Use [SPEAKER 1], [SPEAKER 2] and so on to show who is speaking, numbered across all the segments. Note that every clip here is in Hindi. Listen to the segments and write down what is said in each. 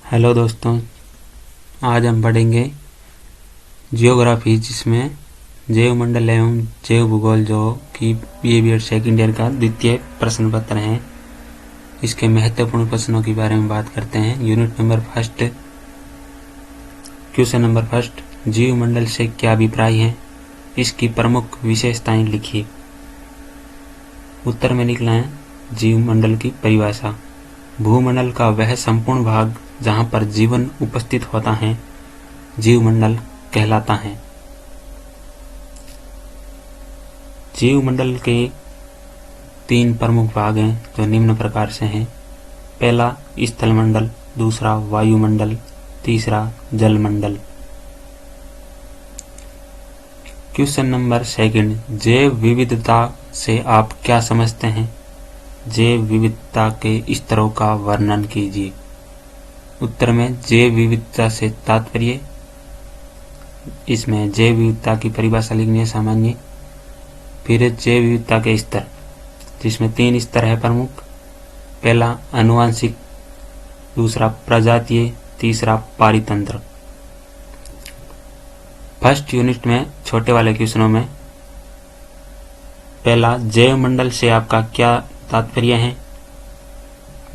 [SPEAKER 1] हेलो दोस्तों, आज हम पढ़ेंगे जियोग्राफी, जिसमें जैव मंडल एवं जैव भूगोल जो कि BA सेकेंड ईयर का द्वितीय प्रश्न पत्र है। इसके महत्वपूर्ण प्रश्नों के बारे में बात करते हैं। Unit number first, question number first, जीव मंडल से क्या अभिप्राय है, इसकी प्रमुख विशेषताएं लिखिए। उत्तर में लिखना है जीव मंडल की परिभाषा। भूमंडल का वह संपूर्ण भाग जहां पर जीवन उपस्थित होता है जीवमंडल कहलाता है। जीवमंडल के 3 प्रमुख भाग हैं जो निम्न प्रकार से हैं। पहला स्थलमंडल, दूसरा वायुमंडल, तीसरा जलमंडल। क्वेश्चन नंबर सेकंड, जैव विविधता से आप क्या समझते हैं? जैव विविधता के स्तरों का वर्णन कीजिए। उत्तर में जैव विविधता से तात्पर्य, इसमें जैव विविधता की परिभाषा लिखनी है सामान्य। फिर जैव विविधता के स्तर, जिसमें 3 स्तर है प्रमुख। पहला आनुवंशिक, दूसरा प्रजातीय, तीसरा पारितंत्र। फर्स्ट यूनिट में छोटे वाले क्वेश्चनों में पहला जैव मंडल से आपका क्या तात्पर्य है,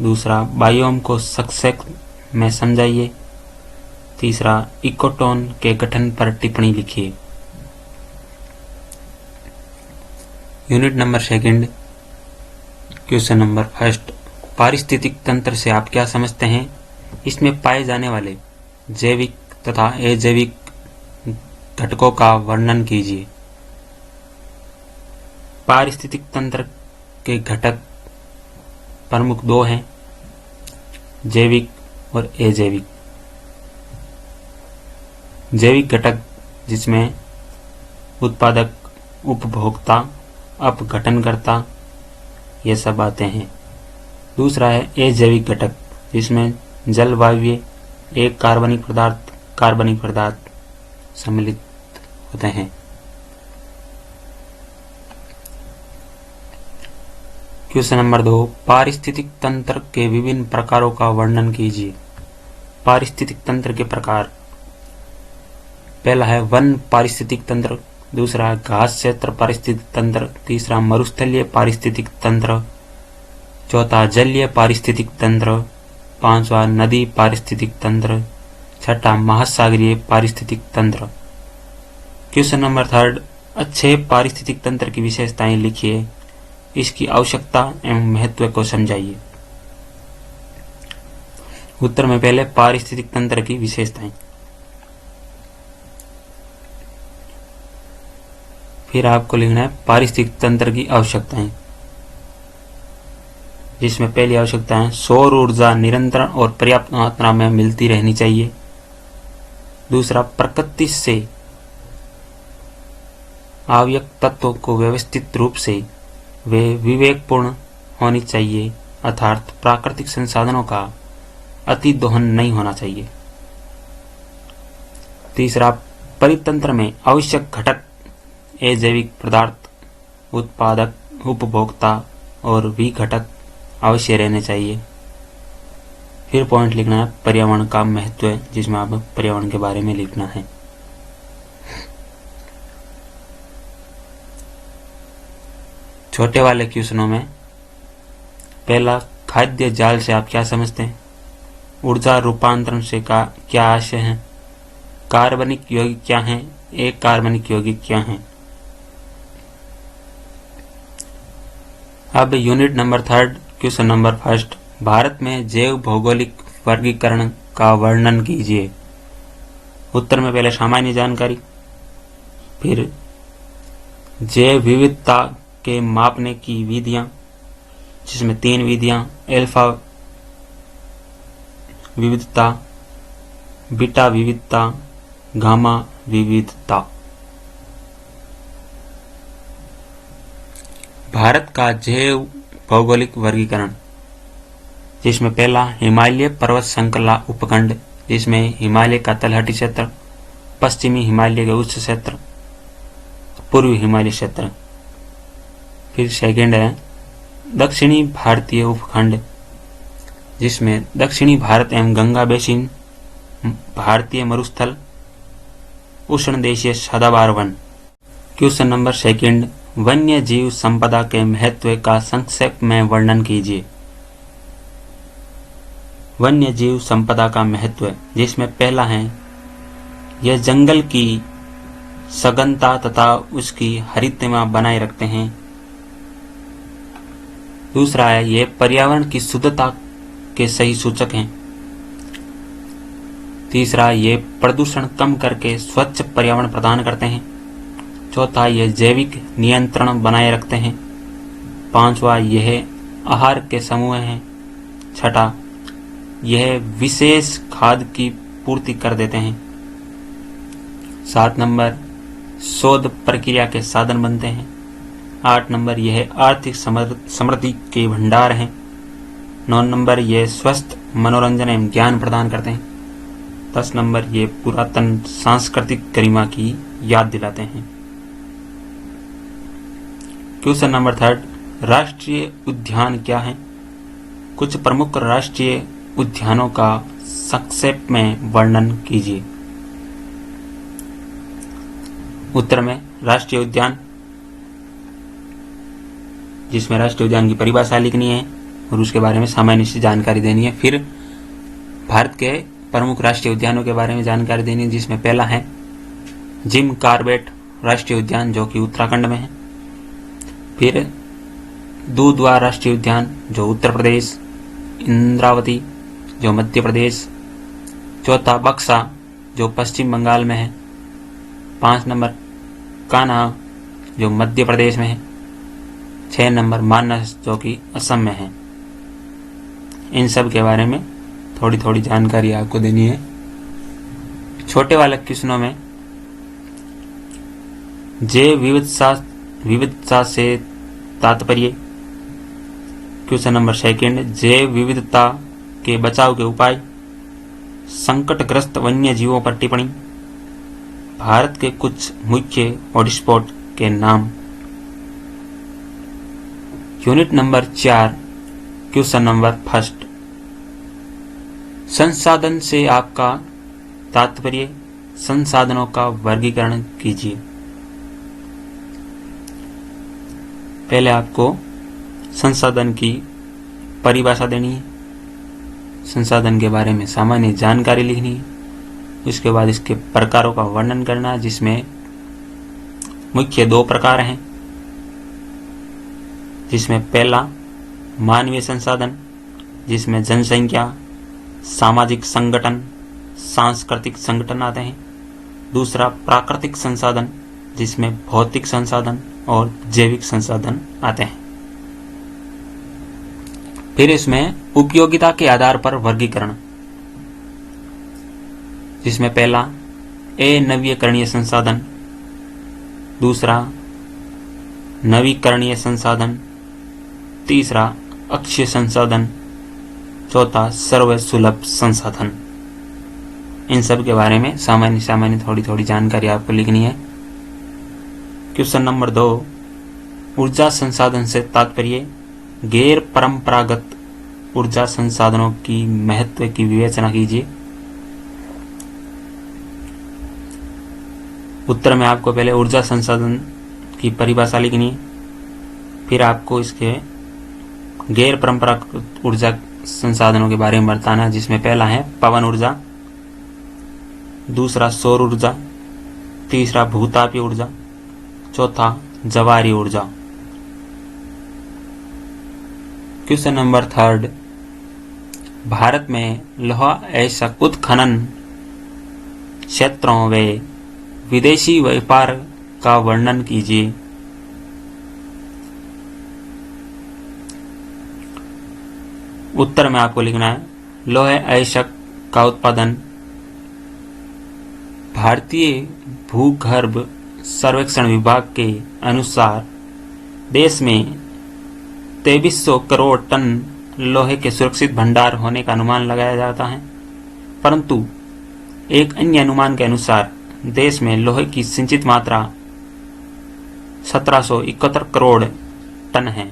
[SPEAKER 1] दूसरा बायोम को संक्षेप में समझाइए, तीसरा इकोटोन के गठन पर टिप्पणी लिखिए। Unit number second, question number first, पारिस्थितिक तंत्र से आप क्या समझते हैं? इसमें पाए जाने वाले जैविक तथा अजैविक घटकों का वर्णन कीजिए। पारिस्थितिक तंत्र के घटक प्रमुख 2 हैं, जैविक और अजैविक। जैविक घटक जिसमें उत्पादक, उपभोक्ता, अपघटनकर्ता ये सब आते हैं। दूसरा है अजैविक घटक, जिसमें जलवायु, एक कार्बनिक पदार्थ सम्मिलित होते हैं। क्वेश्चन नंबर 2, पारिस्थितिक तंत्र के विभिन्न प्रकारों का वर्णन कीजिए। पारिस्थितिक तंत्र के प्रकार, पहला है वन पारिस्थितिक तंत्र, दूसरा है घास क्षेत्र पारिस्थितिक तंत्र, तीसरा मरुस्थलीय पारिस्थितिक तंत्र, चौथा जलीय पारिस्थितिक तंत्र, पांचवा नदी पारिस्थितिक तंत्र, छठा महासागरीय पारिस्थितिक तंत्र। क्वेश्चन नंबर 3, अच्छे पारिस्थितिक तंत्र की विशेषताएं लिखिए, इसकी आवश्यकता एवं महत्व को समझाइए। उत्तर में पहले पारिस्थितिक तंत्र की विशेषताएं, फिर आपको लिखना है पारिस्थितिक तंत्र की आवश्यकताएं, जिसमें पहली आवश्यकता है सौर ऊर्जा निरंतर और पर्याप्त मात्रा में मिलती रहनी चाहिए। दूसरा, प्रकृति से आवश्यक तत्वों को व्यवस्थित रूप से वे विवेकपूर्ण होनी चाहिए, अर्थात प्राकृतिक संसाधनों का अति दोहन नहीं होना चाहिए। तीसरा, परितंत्र में आवश्यक घटक अजैविक पदार्थ, उत्पादक, उपभोक्ता और विघटक अवश्य रहने चाहिए। फिर पॉइंट लिखना है पर्यावरण का महत्व, जिसमें आप पर्यावरण के बारे में लिखना है। छोटे वाले क्वेश्चनों में पहला, खाद्य जाल से आप क्या समझते हैं? ऊर्जा रूपांतरण से का क्या आशय है? कार्बनिक यौगिक क्या हैं? एक कार्बनिक यौगिक क्या हैं? अब unit number 3, question number first, Bharat में जैव भौगोलिक वर्गीकरण का वर्णन कीजिए। उत्तर में पहले सामान्य जानकारी, फिर जैव विविधता के मापने की विधियां, जिसमें 3 विधियां, अल्फा विविधता, बीटा विविधता, गामा विविधता। भारत का जैव भौगोलिक वर्गीकरण, जिसमें पहला हिमालय पर्वत श्रृंखला उपखंड, जिसमें हिमालय का तलहटी क्षेत्र, पश्चिमी हिमालय के उच्च क्षेत्र, पूर्वी हिमालय क्षेत्र। फिर सेकंड है दक्षिणी भारतीय उपखंड, जिसमें दक्षिणी भारत एवं गंगा बेसिन, भारतीय मरुस्थल, उष्ण देशीय सदाबहार वन। क्वेश्चन नंबर 2, वन्य जीव संपदा के महत्व का संक्षेप में वर्णन कीजिए। वन्य जीव संपदा का महत्व, जिसमें पहला है यह जंगल की सघनता तथा उसकी हरितमा बनाए रखते हैं। दूसरा है ये पर्यावरण की शुद्धता के सही सूचक हैं। तीसरा, ये प्रदूषण कम करके स्वच्छ पर्यावरण प्रदान करते हैं। चौथा, ये जैविक नियंत्रण बनाए रखते हैं। पांचवा, यह आहार के समूह हैं। छठा, यह विशेष खाद्य की पूर्ति कर देते हैं। 7 नंबर, शोध प्रक्रिया के साधन बनते हैं। 8 नंबर, यह आर्थिक समृद्धि के भंडार हैं। 9 नंबर, यह स्वस्थ मनोरंजन एवं ज्ञान प्रदान करते हैं। 10 नंबर, ये पुरातन सांस्कृतिक गरिमा की याद दिलाते हैं। क्वेश्चन नंबर 3, राष्ट्रीय उद्यान क्या है? कुछ प्रमुख राष्ट्रीय उद्यानों का संक्षेप में वर्णन कीजिए। उत्तर में राष्ट्रीय उद्यान, जिसमें राष्ट्रीय उद्यान की परिभाषा लिखनी है और उसके बारे में सामान्य सी जानकारी देनी है। फिर भारत के प्रमुख राष्ट्रीय उद्यानों के बारे में जानकारी देनी है, जिसमें पहला है जिम कॉर्बेट राष्ट्रीय उद्यान, जो कि उत्तराखंड में है। फिर दूधवा राष्ट्रीय उद्यान, जो उत्तर प्रदेश। इंद्रावती, जो मध्य प्रदेश। चौथा, बक्सा, जो पश्चिम बंगाल में है। 5 नंबर, कान्हा, जो मध्य प्रदेश में है। 6 नंबर, मानस, जो कि असम में है। इन सब के बारे में थोड़ी थोड़ी जानकारी आपको देनी है। छोटे वाले क्वेश्चनों में जैव विविधता से तात्पर्य। क्वेश्चन नंबर 2, जैव विविधता के बचाव के उपाय। संकटग्रस्त वन्य जीवों पर टिप्पणी। भारत के कुछ मुख्य हॉटस्पॉट के नाम। यूनिट नंबर 4, क्वेश्चन नंबर 1, संसाधन से आपका तात्पर्य। संसाधनों का वर्गीकरण कीजिए। पहले आपको संसाधन की परिभाषा देनी है, संसाधन के बारे में सामान्य जानकारी लिखनी है। उसके बाद इसके प्रकारों का वर्णन करना है, जिसमें मुख्य 2 प्रकार हैं। जिसमें पहला मानवीय संसाधन, जिसमें जनसंख्या, सामाजिक संगठन, सांस्कृतिक संगठन आते हैं। दूसरा प्राकृतिक संसाधन, जिसमें भौतिक संसाधन और जैविक संसाधन आते हैं। फिर इसमें उपयोगिता के आधार पर वर्गीकरण, जिसमें पहला नवीकरणीय संसाधन। दूसरा नवीकरणीय संसाधन। तीसरा अक्षय संसाधन। चौथा सर्वसुलभ संसाधन। इन सब के बारे में सामान्य थोड़ी थोड़ी जानकारी आपको लिखनी है। क्वेश्चन नंबर 2, ऊर्जा संसाधन से तात्पर्य। गैर परंपरागत ऊर्जा संसाधनों की महत्व की विवेचना कीजिए। उत्तर में आपको पहले ऊर्जा संसाधन की परिभाषा लिखनी है। फिर आपको इसके गैर परंपरागत ऊर्जा संसाधनों के बारे में बताना है, जिसमें पहला है पवन ऊर्जा। दूसरा सौर ऊर्जा। तीसरा भूतापीय ऊर्जा। चौथा ज्वारीय ऊर्जा। क्वेश्चन नंबर 3, भारत में लौह अयस्क उत्खनन क्षेत्रों व विदेशी व्यापार का वर्णन कीजिए। उत्तर में आपको लिखना है लौह अयस्क का उत्पादन भारतीय भूगर्भ सर्वेक्षण विभाग के अनुसार देश में 2300 करोड़ टन लोहे के सुरक्षित भंडार होने का अनुमान लगाया जाता है, परंतु एक अन्य अनुमान के अनुसार देश में लोहे की संचित मात्रा 1771 करोड़ टन है,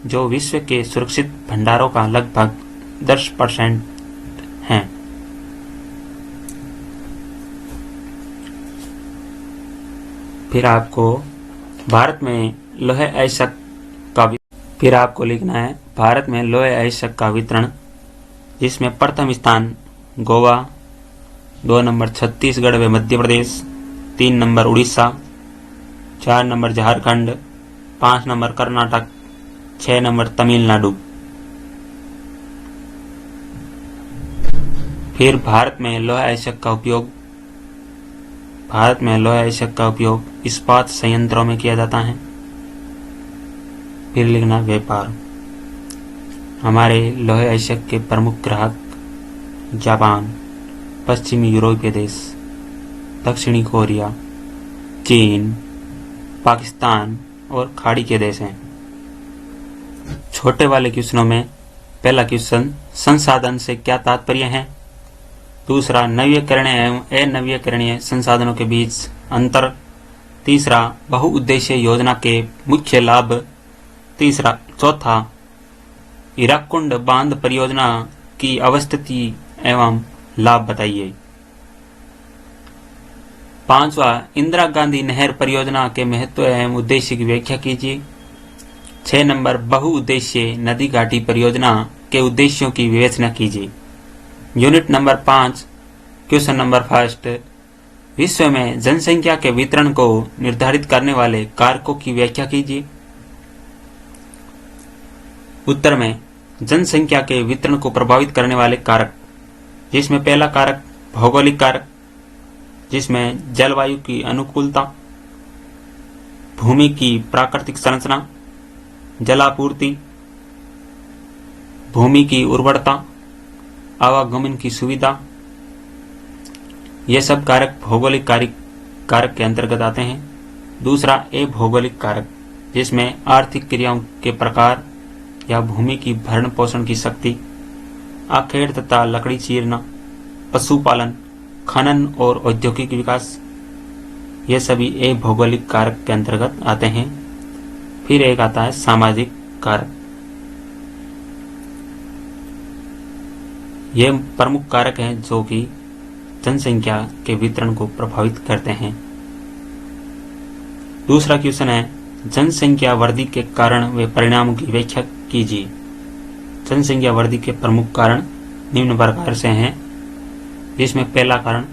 [SPEAKER 1] जो विश्व के सुरक्षित भंडारों का लगभग 10% हैं। फिर आपको भारत में लोहे अयस्क का फिर आपको लिखना है भारत में लोहे अयस्क का वितरण, जिसमें प्रथम स्थान गोवा, 2 नंबर छत्तीसगढ़ व Madhya Pradesh, 3 number Orissa, 4 number Jharkhand, 5 number Karnataka, 6 number Tamil Nadu. फिर भारत में लोहे अयस्क का उपयोग इस्पात संयंत्रों में किया जाता है। फिर लिखना व्यापार। हमारे लोहे अयस्क के प्रमुख ग्राहक जापान, पश्चिमी यूरोपीय देश, दक्षिणी कोरिया, चीन, पाकिस्तान और खाड़ी के देश हैं। छोटे वाले क्वेश्चनों में पहला क्वेश्चन संसाधन से क्या तात्पर्य है, दूसरा नवीकरणीय एवं अनवीकरणीय संसाधनों के बीच अंतर, तीसरा बहुउद्देशीय योजना के मुख्य लाभ, चौथा हीराकुंड बांध परियोजना की अवस्थिति एवं लाभ बताइए। 5वां इंदिरा गांधी नहर परियोजना के महत्व एवं उद्देश्य की व्याख्या कीजिए। 6 नंबर बहुउद्देशीय नदी घाटी परियोजना के उद्देश्यों की विवेचना कीजिए। Unit number 5 question number first, विश्व में जनसंख्या के वितरण को निर्धारित करने वाले कारकों की व्याख्या कीजिए। उत्तर में जनसंख्या के वितरण को प्रभावित करने वाले कारक, जिसमें पहला कारक भौगोलिक कारक, जिसमें जलवायु की अनुकूलता, भूमि की प्राकृतिक संरचना, जलापूर्ति, भूमि की उर्वरता, आवागमन की सुविधा, ये सब कारक भौगोलिक कारक के अंतर्गत आते हैं। दूसरा अभौगोलिक कारक, जिसमें आर्थिक क्रियाओं के प्रकार या भूमि की भरण पोषण की शक्ति, आखेट तथा लकड़ी चीरना, पशुपालन, खनन और औद्योगिक विकास, ये सभी अभौगोलिक कारक के अंतर्गत आते हैं। फिर एक आता है सामाजिक कारक। ये प्रमुख कारक हैं जो कि जनसंख्या के वितरण को प्रभावित करते हैं। दूसरा क्वेश्चन है जनसंख्या वृद्धि के कारण व परिणामों की व्याख्या कीजिए। जनसंख्या वृद्धि के प्रमुख कारण निम्न प्रकार से हैं, जिसमें पहला कारण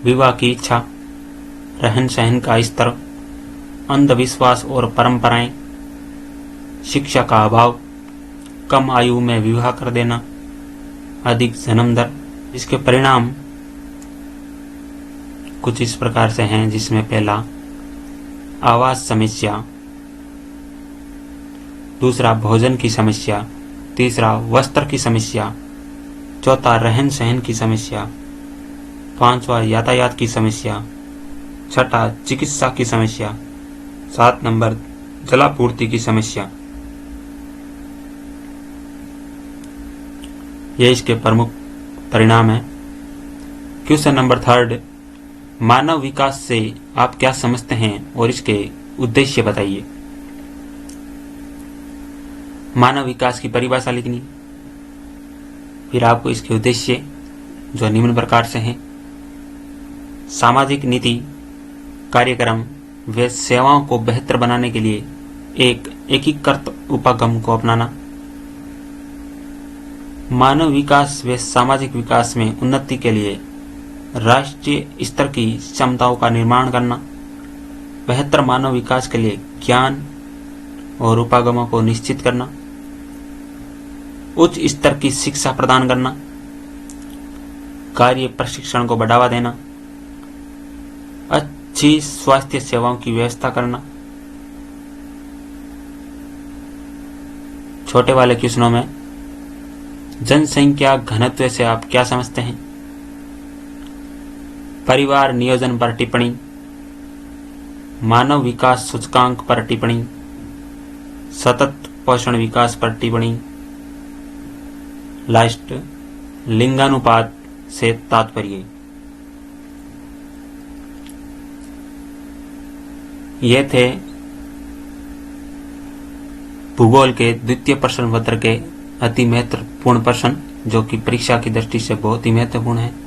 [SPEAKER 1] विवाह की इच्छा, रहन सहन का स्तर, अंधविश्वास और परंपराएं, शिक्षा का अभाव, कम आयु में विवाह कर देना, अधिक जन्म दर। इसके परिणाम कुछ इस प्रकार से हैं, जिसमें पहला आवास समस्या, दूसरा भोजन की समस्या, तीसरा वस्त्र की समस्या, चौथा रहन सहन की समस्या, 5वां यातायात की समस्या, 6ठा चिकित्सा की समस्या, 7 नंबर जलापूर्ति की समस्या। ये इसके प्रमुख परिणाम है। क्वेश्चन नंबर 3, मानव विकास से आप क्या समझते हैं और इसके उद्देश्य बताइए। मानव विकास की परिभाषा लिखनी, फिर आपको इसके उद्देश्य जो निम्न प्रकार से हैं, सामाजिक नीति, कार्यक्रम व सेवाओं को बेहतर बनाने के लिए एक एकीकृत उपक्रम को अपनाना, मानव विकास व सामाजिक विकास में उन्नति के लिए राष्ट्रीय स्तर की क्षमताओं का निर्माण करना, बेहतर मानव विकास के लिए ज्ञान और उपागमों को निश्चित करना, उच्च स्तर की शिक्षा प्रदान करना, कार्य प्रशिक्षण को बढ़ावा देना, अच्छी स्वास्थ्य सेवाओं की व्यवस्था करना। छोटे वाले क्वेश्चनों में जनसंख्या घनत्व से आप क्या समझते हैं, परिवार नियोजन पर टिप्पणी, मानव विकास सूचकांक पर टिप्पणी, सतत पोषण विकास पर टिप्पणी, लास्ट लिंगानुपात से तात्पर्य। ये थे भूगोल के द्वितीय प्रश्न पत्र के अति महत्वपूर्ण प्रश्न जो कि परीक्षा की दृष्टि से बहुत ही महत्वपूर्ण है।